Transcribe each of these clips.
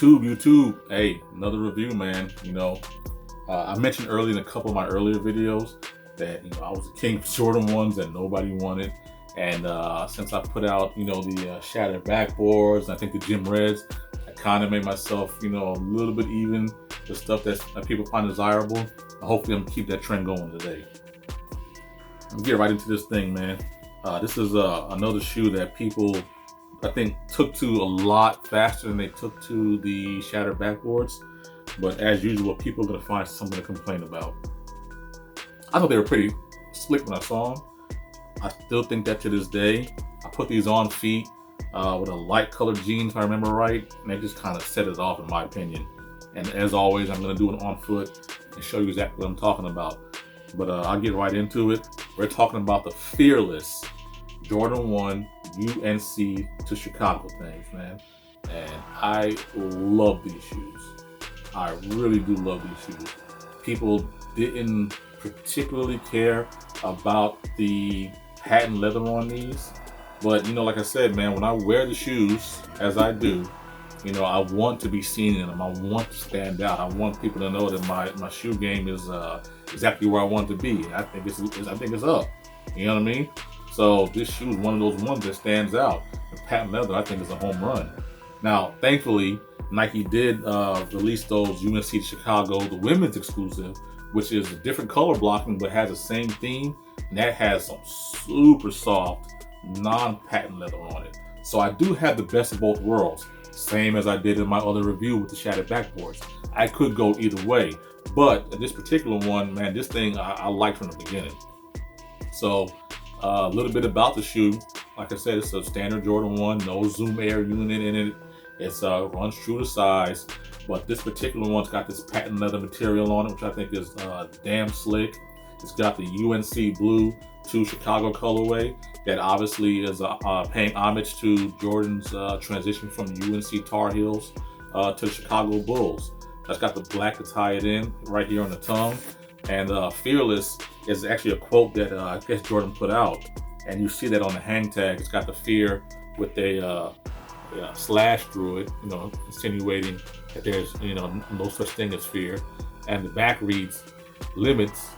YouTube, hey, another review, man. I mentioned earlier in a couple of my earlier videos that I was the king of Jordan ones that nobody wanted, and since I put out the shattered backboards, and I think the Gym Reds, I kind of made myself a little bit even the stuff that people find desirable. Hopefully, I'm gonna keep that trend going today. Let's get right into this thing, man. This is another shoe that people, I think, took to a lot faster than they took to the shattered backboards. But as usual, people are going to find something to complain about. I thought they were pretty slick when I saw them. I still think that to this day. I put these on feet with a light colored jeans, if I remember right, and they just kind of set it off, in my opinion. And as always, I'm going to do it on foot and show you exactly what I'm talking about. But I'll get right into it. We're talking about the Fearless Jordan 1 UNC to Chicago things, man. And I love these shoes. I really do love these shoes. People didn't particularly care about the patent leather on these. But like I said, man, when I wear the shoes, as I do, I want to be seen in them. I want to stand out. I want people to know that my shoe game is exactly where I want it to be. I think it's up. You know what I mean? So this shoe is one of those ones that stands out. The patent leather, I think, is a home run. Now, thankfully, Nike did release those UNC to Chicago, the women's exclusive, which is a different color blocking but has the same theme, and that has some super soft, non-patent leather on it. So I do have the best of both worlds, same as I did in my other review with the shattered backboards. I could go either way, but this particular one, man, this thing I liked from the beginning. So a little bit about the shoe. Like I said, it's a standard Jordan 1, no Zoom Air unit in it. It's runs true to size, but this particular one's got this patent leather material on it, which I think is damn slick. It's got the UNC blue to Chicago colorway that obviously is paying homage to Jordan's transition from UNC Tar Heels to the Chicago Bulls. That's got the black to tie it in right here on the tongue. And Fearless is actually a quote that I guess Jordan put out. And you see that on the hang tag. It's got the fear with a slash through it, insinuating that there's, no such thing as fear. And the back reads, limits,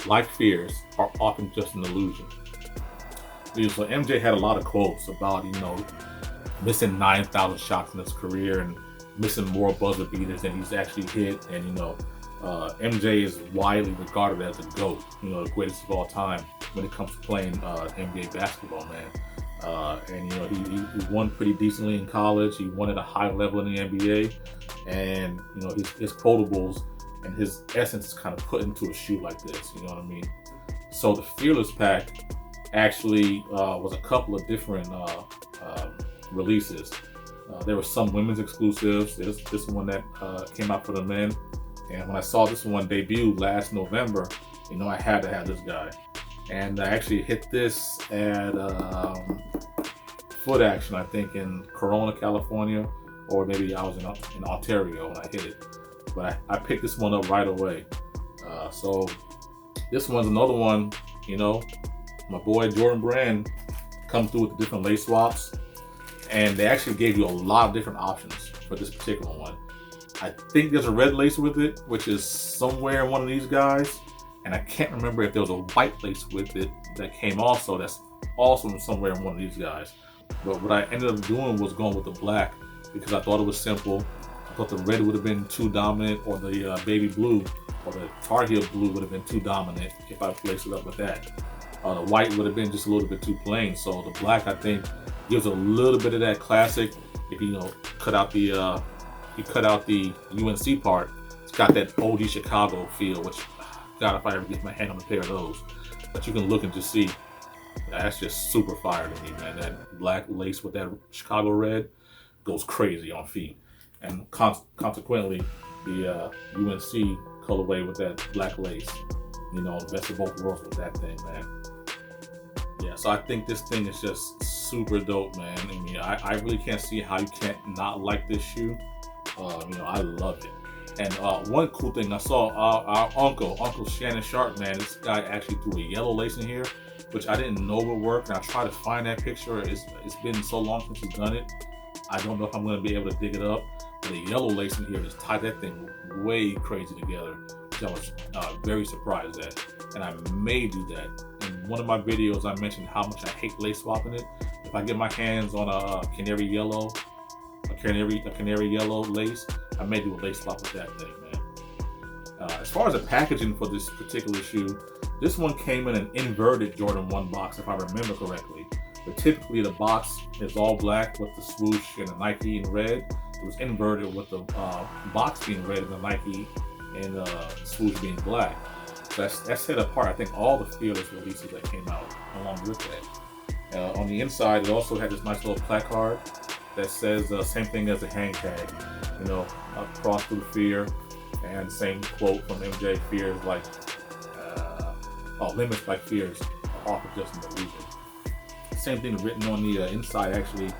like fears, are often just an illusion. So MJ had a lot of quotes about, missing 9,000 shots in his career and missing more buzzer beaters than he's actually hit. And, MJ is widely regarded as the GOAT, the greatest of all time when it comes to playing NBA basketball, man. And he won pretty decently in college. He won at a high level in the NBA, and his quotables and his essence is kind of put into a shoe like this. You know what I mean? So the Fearless pack actually was a couple of different releases. There were some women's exclusives. There's this one that came out for the men, and when I saw this one debut last November, I had to have this guy. And I actually hit this at Foot Action, I think, in Corona, California, or maybe I was in Ontario when I hit it. But I picked this one up right away. So this one's another one, my boy Jordan Brand comes through with the different lace swaps. And they actually gave you a lot of different options for this particular one. I think there's a red lace with it, which is somewhere in one of these guys. And I can't remember if there was a white lace with it that came also. That's also somewhere in one of these guys. But what I ended up doing was going with the black because I thought it was simple. I thought the red would have been too dominant, or the baby blue or the Tar Heel blue would have been too dominant if I placed it up with that. The white would have been just a little bit too plain. So the black, I think, gives a little bit of that classic. If you cut out the UNC part, it's got that OG Chicago feel, which God, if I ever get my hand on a pair of those. But you can look and just see, that's just super fire to me, man. That black lace with that Chicago red goes crazy on feet. And consequently, the UNC colorway with that black lace, best of both worlds with that thing, man. Yeah, so I think this thing is just super dope, man. I mean, I really can't see how you can't not like this shoe. I love it. And one cool thing I saw, our Uncle Shannon Sharp, man, this guy actually threw a yellow lace in here, which I didn't know would work. And I tried to find that picture. It's been so long since he's done it. I don't know if I'm going to be able to dig it up. And the yellow lace in here just tied that thing way crazy together, which I was very surprised at. And I may do that. In one of my videos, I mentioned how much I hate lace swapping it. If I get my hands on a canary yellow lace, I may do a lace swap with that thing, man. As far as the packaging for this particular shoe, this one came in an inverted Jordan 1 box, if I remember correctly. But typically the box is all black with the swoosh and the Nike in red. It was inverted with the box being red and the Nike and swoosh being black. So that set apart, I think, all the Fearless releases that came out along with that. On the inside, it also had this nice little placard that says same thing as the hang tag, you know, cross through fear, and same quote from MJ: fear is like, limits like fears off of just an illusion. Same thing written on the inside, actually,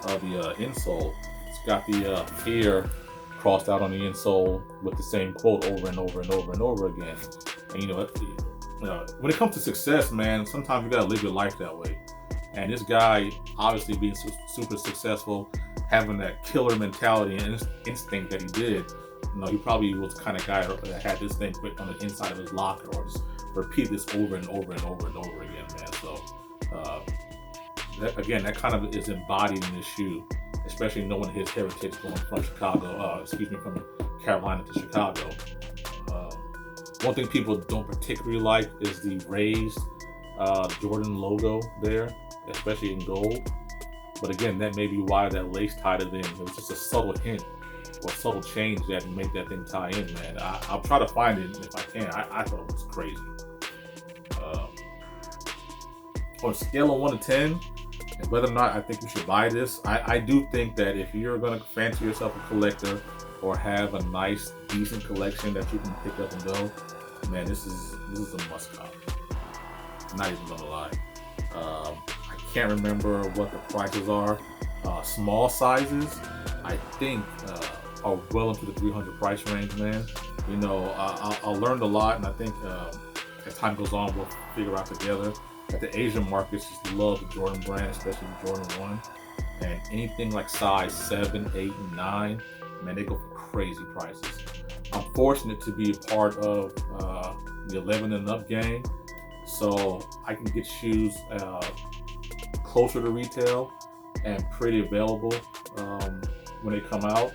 of the insole. It's got the fear crossed out on the insole with the same quote over and over and over and over again. And you know, when it comes to success, man, sometimes you gotta live your life that way. And this guy, obviously being super successful, having that killer mentality and instinct that he did, you know, he probably was the kind of guy that had this thing put on the inside of his locker, or just repeat this over and over and over and over again, man. So, that kind of is embodied in this shoe, especially knowing his heritage going from from Carolina to Chicago. One thing people don't particularly like is the raised Jordan logo there, especially in gold. But again, that may be why that lace tied it in. It was just a subtle hint or a subtle change that made that thing tie in, man. I'll try to find it if I can. I thought it was crazy. On a scale of 1 to 10, and whether or not I think you should buy this, I do think that if you're going to fancy yourself a collector or have a nice, decent collection that you can pick up and go, man, this is a must-cop. Not even gonna lie. I can't remember what the prices are. Small sizes, I think, are well into the $300 price range, man. You know, I learned a lot, and I think as time goes on, we'll figure out together that the Asian markets just love the Jordan brand, especially the Jordan 1. And anything like size 7, 8, and 9, man, they go for crazy prices. I'm fortunate to be a part of the 11 and up gang, so I can get shoes closer to retail and pretty available when they come out.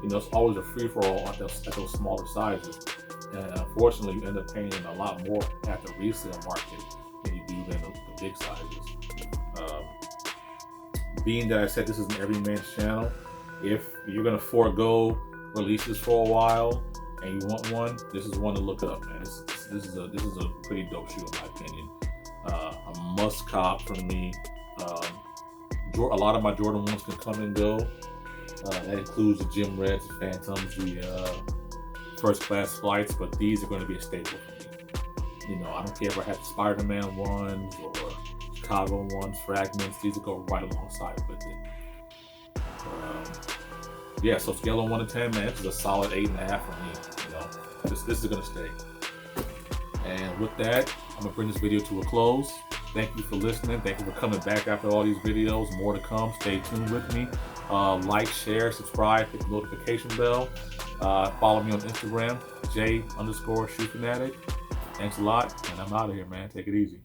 You know, it's always a free-for-all at those smaller sizes, and unfortunately, you end up paying a lot more at the resale market than you do than the big sizes. Being that I said this is an every man's channel, if you're gonna forego releases for a while and you want one, this is one to look up, man. This is a pretty dope shoe in my opinion. A must cop for me. A lot of my Jordan 1s can come and go. That includes the Gym Reds, the Phantoms, the first class flights, but these are going to be a staple for me. You know, I don't care if I have the Spider-Man ones or Chicago ones, Fragments. These will go right alongside with it. Yeah, so scale on 1 to 10, man, this is a solid 8.5 for me. You know, this is gonna stay. And with that, I'm gonna bring this video to a close. Thank you for listening. Thank you for coming back after all these videos. More to come. Stay tuned with me. Like, share, subscribe, hit the notification bell. Follow me on Instagram, J_shoe fanatic. Thanks a lot, and I'm out of here, man. Take it easy.